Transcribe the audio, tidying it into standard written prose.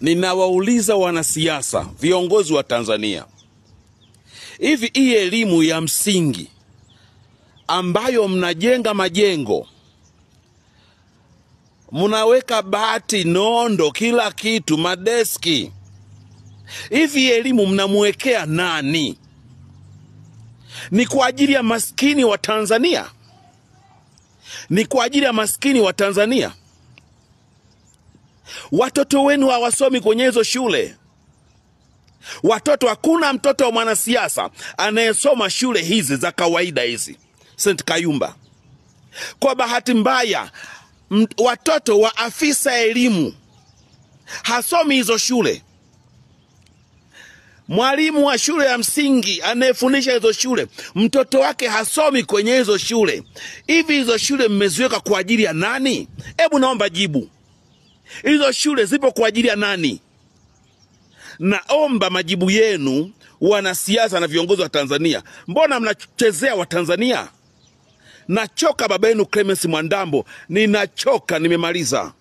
ninawauliza wanasiasa, viongozi wa Tanzania, hivi hii elimu ya msingi ambayo mnajenga majengo, mnaweka bati, nondo, kila kitu, madeski, hivi elimu mnamwekea nani? Ni kwa ajili ya maskini wa Tanzania? Ni kwa ajili ya maskini wa Tanzania? Watoto wenu hawasomi kwenye hizo shule. Watoto, hakuna mtoto wa mwanasiasa anayesoma shule hizi za kawaida hizi, St. Kayumba. Kwa bahati mbaya, watoto wa afisa elimu hasomi hizo shule. Mwalimu wa shule ya msingi anayefundisha hizo shule, mtoto wake hasomi kwenye hizo shule. Hivi hizo shule mmeziweka kwa ajili ya nani? Hebu naomba jibu. Hizo shule zipo kwa ajili ya nani? Naomba majibu yenu, wanasiasa na viongozi wa Tanzania. Mbona mnachezea wa Tanzania? Nachoka baba yenu Clemence Mwandambo, ninachoka, nimemaliza.